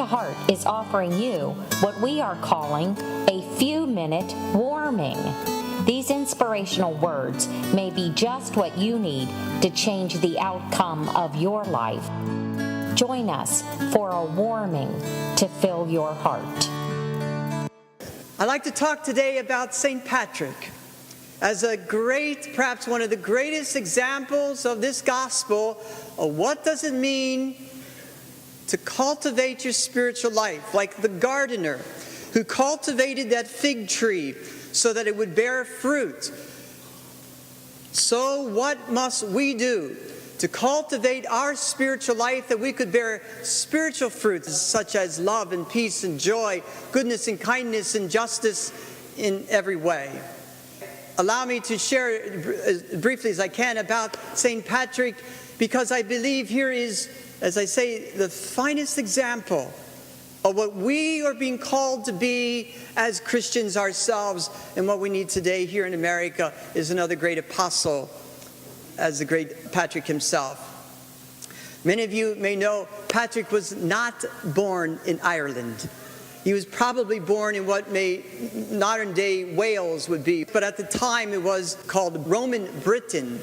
Heart is offering you what we are calling a few-minute warming. These inspirational words may be just what you need to change the outcome of your life. Join us for a warming to fill your heart. I'd like to talk today about St. Patrick as a great, perhaps one of the greatest examples of this gospel of what does it mean to cultivate your spiritual life, like the gardener who cultivated that fig tree so that it would bear fruit. So what must we do to cultivate our spiritual life that we could bear spiritual fruits such as love and peace and joy, goodness and kindness and justice in every way? Allow me to share as briefly as I can about St. Patrick, because I believe here is, as I say, the finest example of what we are being called to be as Christians ourselves, and what we need today here in America is another great apostle as the great Patrick himself. Many of you may know Patrick was not born in Ireland. He was probably born in what modern day Wales would be, but at the time it was called Roman Britain.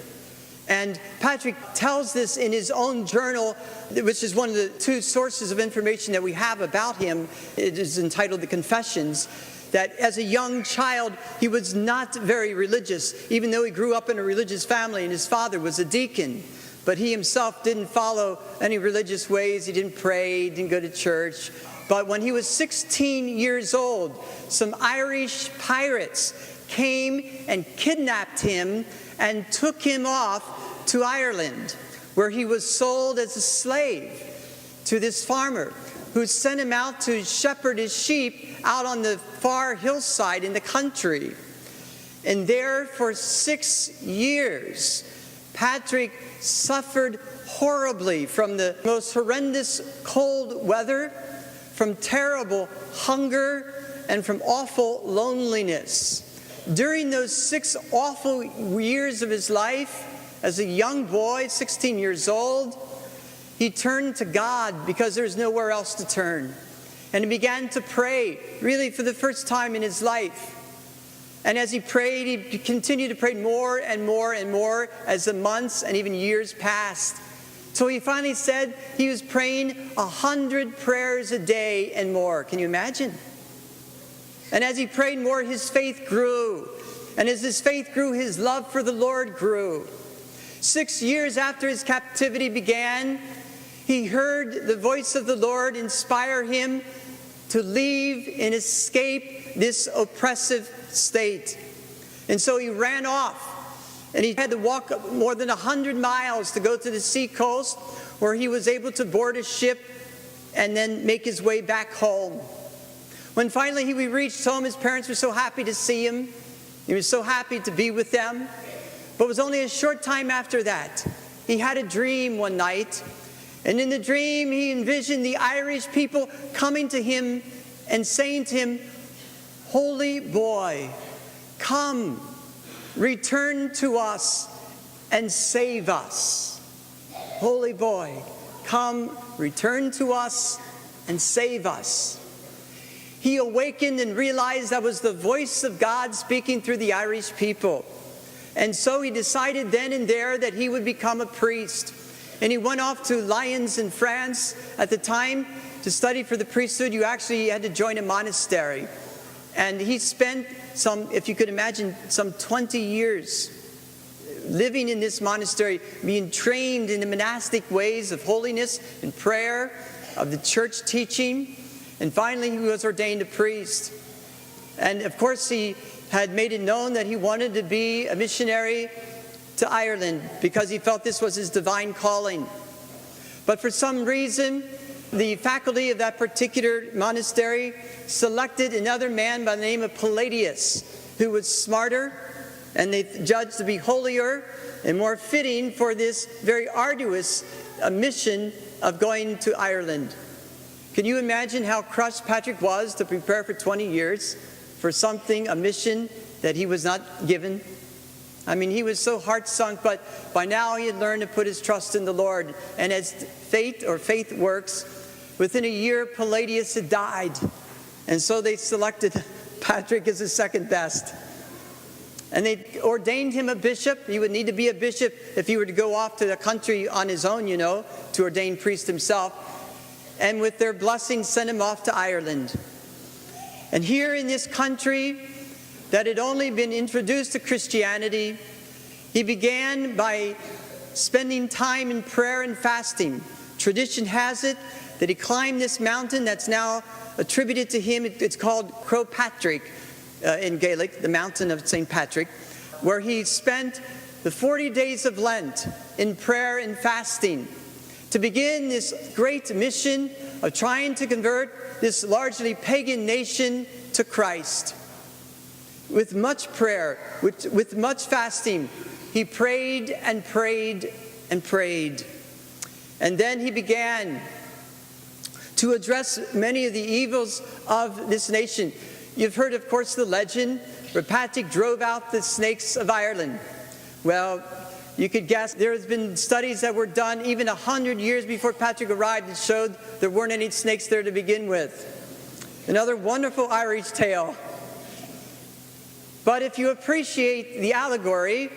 And Patrick tells this in his own journal, which is one of the two sources of information that we have about him. It is entitled The Confessions, that as a young child he was not very religious, even though he grew up in a religious family and his father was a deacon. But he himself didn't follow any religious ways. He didn't pray, he didn't go to church. But when he was 16 years old, some Irish pirates came and kidnapped him and took him off to Ireland, where he was sold as a slave to this farmer who sent him out to shepherd his sheep out on the far hillside in the country. And there for 6 years, Patrick suffered horribly from the most horrendous cold weather, from terrible hunger, and from awful loneliness. During those 6 awful years of his life, as a young boy, 16 years old, he turned to God because there was nowhere else to turn. And he began to pray, really for the first time in his life. And as he prayed, he continued to pray more and more and more as the months and even years passed. So he finally said he was praying 100 prayers a day and more. Can you imagine? And as he prayed more, his faith grew. And as his faith grew, his love for the Lord grew. 6 years after his captivity began, he heard the voice of the Lord inspire him to leave and escape this oppressive state. And so he ran off. And he had to walk more than 100 miles to go to the seacoast, where he was able to board a ship and then make his way back home. When finally he reached home, his parents were so happy to see him. He was so happy to be with them. But it was only a short time after that. He had a dream one night. And in the dream, he envisioned the Irish people coming to him and saying to him, "Holy boy, come, return to us and save us." Holy boy, come, return to us and save us. He awakened and realized that was the voice of God speaking through the Irish people. And so he decided then and there that he would become a priest. And he went off to Lyons in France at the time to study for the priesthood. You actually had to join a monastery. And he spent if you could imagine, some 20 years living in this monastery, being trained in the monastic ways of holiness and prayer, of the church teaching. And finally, he was ordained a priest. And of course, he had made it known that he wanted to be a missionary to Ireland because he felt this was his divine calling. But for some reason, the faculty of that particular monastery selected another man by the name of Palladius, who was smarter and they judged to be holier and more fitting for this very arduous mission of going to Ireland. Can you imagine how crushed Patrick was to prepare for 20 years for something, a mission that he was not given? I mean, he was so heart-sunk, but by now he had learned to put his trust in the Lord. And as faith works, Within a year, Palladius had died. And so they selected Patrick as the second best. And they ordained him a bishop. He would need to be a bishop if he were to go off to the country on his own, to ordain priest himself. And with their blessing, sent him off to Ireland. And here in this country that had only been introduced to Christianity, he began by spending time in prayer and fasting. Tradition has it that he climbed this mountain that's now attributed to him. It's called Croagh Patrick in Gaelic, the mountain of St. Patrick, where he spent the 40 days of Lent in prayer and fasting to begin this great mission of trying to convert this largely pagan nation to Christ. With much prayer, with much fasting, he prayed and prayed and prayed. And then he began to address many of the evils of this nation. You've heard, of course, the legend where Patrick drove out the snakes of Ireland. Well, you could guess there has been studies that were done even 100 years before Patrick arrived that showed there weren't any snakes there to begin with. Another wonderful Irish tale. But if you appreciate the allegory,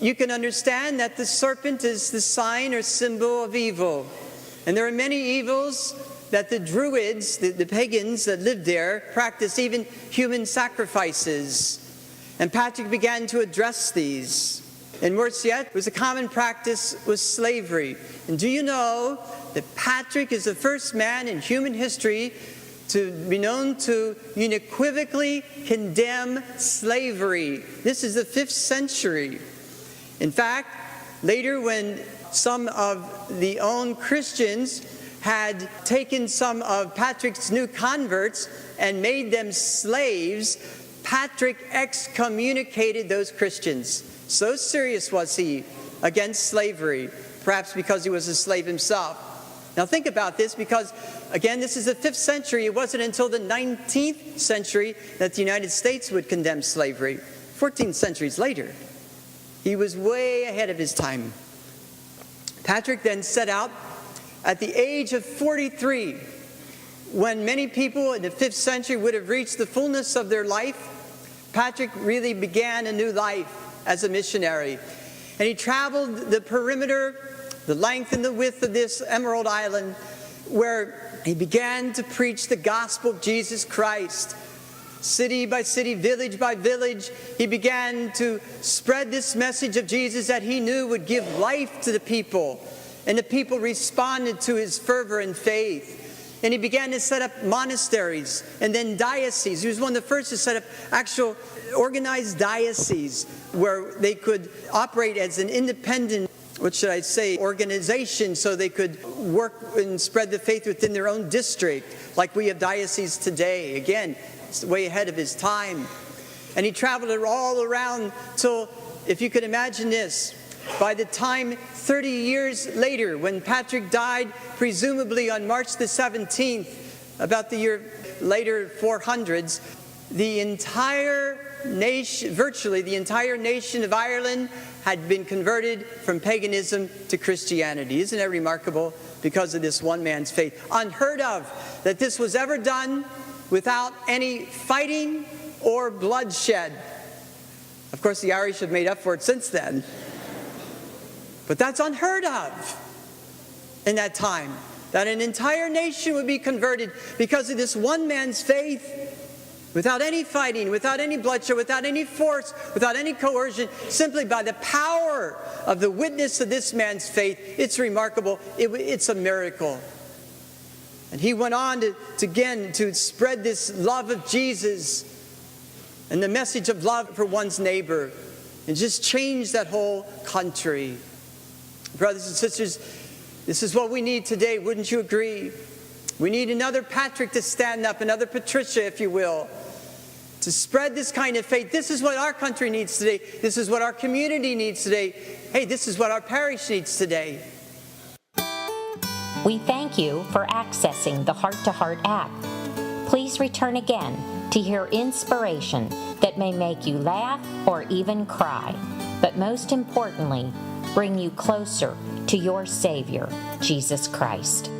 you can understand that the serpent is the sign or symbol of evil. And there are many evils that the Druids, the pagans that lived there, practiced, even human sacrifices. And Patrick began to address these. And worse yet, was a common practice was slavery. And do you know that Patrick is the first man in human history to be known to unequivocally condemn slavery? This is the 5th century. In fact, later when some of the own Christians had taken some of Patrick's new converts and made them slaves, Patrick excommunicated those Christians. So serious was he against slavery, perhaps because he was a slave himself. Now think about this, because again, this is the 5th century. It wasn't until the 19th century that the United States would condemn slavery. 14 centuries later. He was way ahead of his time. Patrick then set out at the age of 43, when many people in the 5th century would have reached the fullness of their life. Patrick really began a new life as a missionary. And he traveled the perimeter, the length and the width of this Emerald Island, where he began to preach the gospel of Jesus Christ. City by city, village by village, he began to spread this message of Jesus that he knew would give life to the people. And the people responded to his fervor and faith. And he began to set up monasteries and then dioceses. He was one of the first to set up actual organized dioceses where they could operate as an independent, organization, so they could work and spread the faith within their own district, like we have dioceses today. Again, it's way ahead of his time. And he traveled all around till, if you could imagine this, by the time 30 years later, when Patrick died, presumably on March the 17th, about the year later, 400s, the entire nation, virtually the entire nation of Ireland, had been converted from paganism to Christianity. Isn't that remarkable? Because of this one man's faith. Unheard of that this was ever done without any fighting or bloodshed. Of course, the Irish have made up for it since then. But that's unheard of in that time, that an entire nation would be converted because of this one man's faith, without any fighting, without any bloodshed, without any force, without any coercion, simply by the power of the witness of this man's faith. It's remarkable. It's a miracle. And he went on to spread this love of Jesus and the message of love for one's neighbor, and just change that whole country. Brothers and sisters, this is what we need today, wouldn't you agree? We need another Patrick to stand up, another Patricia, if you will, to spread this kind of faith. This is what our country needs today. This is what our community needs today. Hey, this is what our parish needs today. We thank you for accessing the Heart to Heart app. Please return again to hear inspiration that may make you laugh or even cry, but most importantly, bring you closer to your Savior, Jesus Christ.